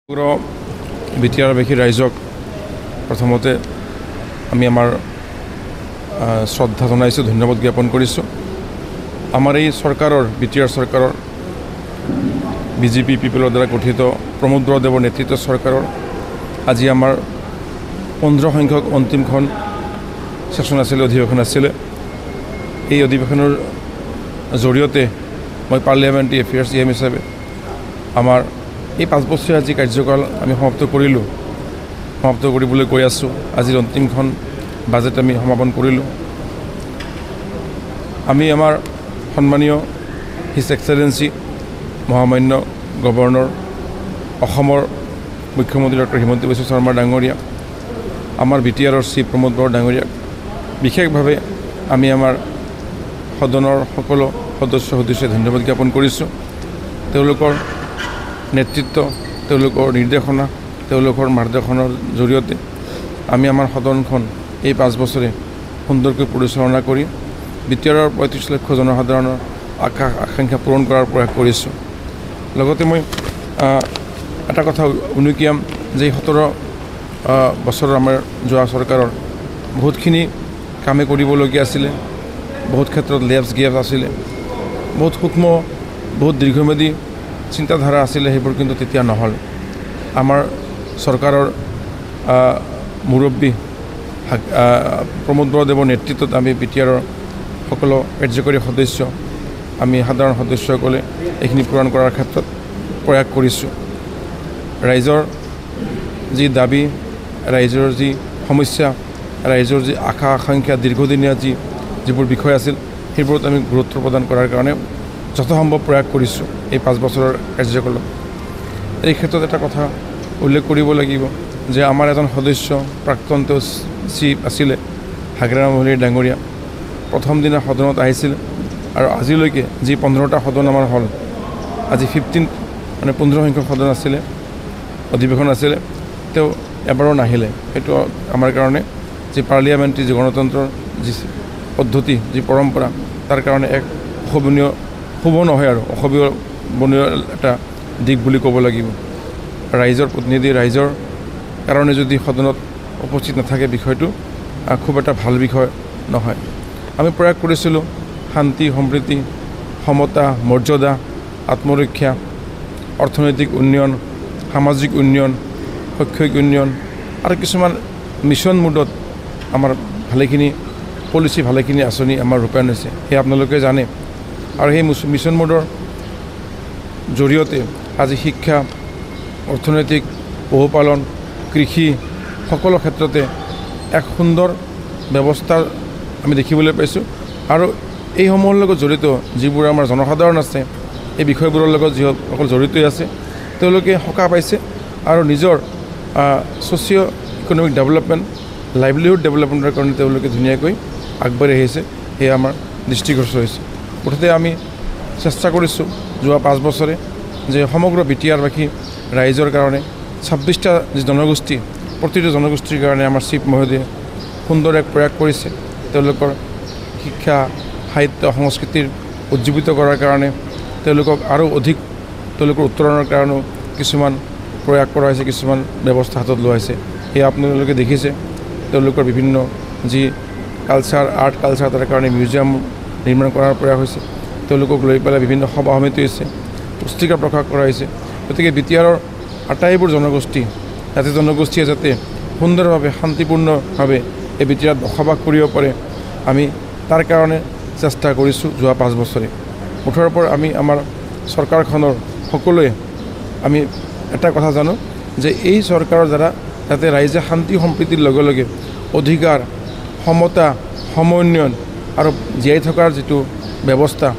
বিটিআৰবাসী ৰাইজক প্ৰথমতে আমি আমাৰ শ্ৰদ্ধা জনাইছোঁ, ধন্যবাদ জ্ঞাপন কৰিছোঁ। আমাৰ এই চৰকাৰৰ বিটিআৰ চৰকাৰৰ বিজেপি পিপলৰ দ্বাৰা গঠিত প্ৰমোদ বৰদেৱৰ নেতৃত্বৰ চৰকাৰৰ আজি আমাৰ 15 সংখ্যক অন্তিমখন সেশ্যন আছিলে, অধিৱেশন আছিলে। এই অধিৱেশনৰ জৰিয়তে মই পাৰ্লিয়ামেণ্টাৰী এফেয়াৰ্ছ EM হিচাপে আমাৰ এই 5 বছৰীয়া যি কাৰ্যকাল আমি সমাপ্ত কৰিবলৈ গৈ আছোঁ। আজিৰ অন্তিমখন বাজেট আমি সমাপন কৰিলোঁ। আমি আমাৰ সন্মানীয় হিজ এক্সেলেঞ্চি মহামান্য গভৰ্ণৰ অসমৰ মুখ্যমন্ত্ৰী ডক্টৰ হিমন্ত বিশ্ব শৰ্মা ডাঙৰীয়া, আমাৰ বিটিআৰৰ শ্ৰী প্ৰমোদ বৰা ডাঙৰীয়াক বিশেষভাৱে আমি আমাৰ সদনৰ সকলো সদস্যই ধন্যবাদ জ্ঞাপন কৰিছোঁ। তেওঁলোকৰ নেতৃত্ব, তেওঁলোকৰ নিৰ্দেশনা, তেওঁলোকৰ মাৰ্গদৰ্শনৰ জৰিয়তে আমি আমাৰ সদনখন এই 5 বছৰে সুন্দৰকৈ পৰিচালনা কৰি বিটিআৰৰ 35 লক্ষ জনসাধাৰণৰ আকাংক্ষা পূৰণ কৰাৰ প্ৰয়াস কৰিছোঁ। লগতে মই এটা কথা উনুকিয়াম যে 17 বছৰৰ আমাৰ যোৱা চৰকাৰৰ বহুতখিনি কামে কৰিবলগীয়া আছিলে, বহুত ক্ষেত্ৰত গেপ আছিলে, বহুত সূক্ষ্ম, বহুত দীৰ্ঘম্যাদী চিন্তাধাৰা আছিলে, সেইবোৰ কিন্তু তেতিয়া নহ'ল। আমাৰ চৰকাৰৰ মুৰব্বী প্ৰমোদ বৰদেৱৰ নেতৃত্বত আমি বিটিআৰৰ সকলো কাৰ্যকৰী সদস্য, আমি সাধাৰণ সদস্যসকলে এইখিনি পূৰণ কৰাৰ ক্ষেত্ৰত প্ৰয়াস কৰিছোঁ। ৰাইজৰ যি দাবী, ৰাইজৰ যি সমস্যা, ৰাইজৰ যি আশা আকাংক্ষা, দীৰ্ঘদিনীয়া যিবোৰ বিষয় আছিল, সেইবোৰত আমি গুৰুত্ব প্ৰদান কৰাৰ কাৰণে যথাসম্ভৱ প্ৰয়াস কৰিছোঁ এই 5 বছৰৰ কাৰ্যকালত। এই ক্ষেত্ৰত এটা কথা উল্লেখ কৰিব লাগিব যে আমাৰ এজন সদস্য প্ৰাক্তন চিফ আছিলে হাগ্ৰাৰাম মহলী ডাঙৰীয়া, প্ৰথম দিনা সদনত আহিছিল আৰু আজিলৈকে যি 15টা সদন আমাৰ হ'ল, আজি 15 সংখ্যক সদন আছিলে, অধিৱেশন আছিলে, তেওঁ এবাৰো নাহিলে। সেইটো আমাৰ কাৰণে যি পাৰ্লিয়ামেণ্টাৰী যি গণতন্ত্ৰৰ যি পদ্ধতি, যি পৰম্পৰা, তাৰ কাৰণে এক শুভ নহয় আৰু অশোভনীয় এটা দিশ বুলি ক'ব লাগিব। ৰাইজৰ প্ৰতিনিধি, ৰাইজৰ কাৰণে যদি সদনত উপস্থিত নাথাকে, বিষয়টো খুব এটা ভাল বিষয় নহয়। আমি প্ৰয়াস কৰিছিলোঁ শান্তি, সম্প্ৰীতি, সমতা, মৰ্যাদা, আত্মৰক্ষা, অৰ্থনৈতিক উন্নয়ন, সামাজিক উন্নয়ন, শৈক্ষিক উন্নয়ন আৰু কিছুমান মিছন মোডত আমাৰ ভালেখিনি পলিচি, ভালেখিনি আঁচনি আমাৰ ৰূপায়ণ হৈছে, সেয়া আপোনালোকে জানে। আৰু সেই মিছন মোডৰ জৰিয়তে আজি শিক্ষা, অৰ্থনৈতিক, পশুপালন, কৃষি সকলো ক্ষেত্ৰতে এক সুন্দৰ ব্যৱস্থা আমি দেখিবলৈ পাইছোঁ। আৰু এইসমূহৰ লগত জড়িত যিবোৰ আমাৰ জনসাধাৰণ আছে, এই বিষয়বোৰৰ লগত যিসকল জড়িত আছে, তেওঁলোকে সকাহ পাইছে আৰু নিজৰ ছ'চিঅ' ইকনমিক ডেভেলপমেণ্ট, লাইভলিহুড ডেভেলপমেণ্টৰ কাৰণে তেওঁলোকে ধুনীয়াকৈ আগবাঢ়ি আহিছে, সেয়া আমাৰ দৃষ্টিগোচৰ হৈছে। মুঠতে আমি চেষ্টা কৰিছোঁ যোৱা 5 বছৰে যে সমগ্ৰ বিটিআৰবাসী ৰাইজৰ কাৰণে 26টা যি জনগোষ্ঠী, প্ৰতিটো জনগোষ্ঠীৰ কাৰণে আমাৰ চিফ মহোদয়ে সুন্দৰ এক প্ৰয়াস কৰিছে। তেওঁলোকৰ শিক্ষা, সাহিত্য, সংস্কৃতিৰ উজ্জীৱিত কৰাৰ কাৰণে, তেওঁলোকক আৰু অধিক তেওঁলোকৰ উত্তৰণৰ কাৰণেও কিছুমান প্ৰয়াস কৰা হৈছে, কিছুমান ব্যৱস্থা হাতত লোৱা হৈছে। সেয়া আপোনালোকে দেখিছে। তেওঁলোকৰ বিভিন্ন যি কালচাৰ, আৰ্ট কালচাৰ, তাৰ কাৰণে মিউজিয়াম নিৰ্মাণ কৰাৰ প্ৰয়াস হৈছে। তেওঁলোকক লৈ পেলাই বিভিন্ন সভা সমিতি হৈছে, পুস্তিকা প্ৰকাশ কৰা হৈছে। গতিকে বিটিআৰৰ আটাইবোৰ জনগোষ্ঠী, জাতি জনগোষ্ঠীয়ে যাতে সুন্দৰভাৱে, শান্তিপূৰ্ণভাৱে এই বিটিআৰত বসবাস কৰিব পাৰে, আমি তাৰ কাৰণে চেষ্টা কৰিছোঁ যোৱা 5 বছৰে। মুঠৰ ওপৰত আমি আমাৰ চৰকাৰখনৰ সকলোৱে আমি এটা কথা জানো যে এই চৰকাৰৰ দ্বাৰা যাতে ৰাইজে শান্তি সম্প্ৰীতিৰ লগে লগে অধিকাৰ, সমতা, সমন্বয়ন আৰু জীয়াই থকাৰ যিটো ব্যৱস্থা,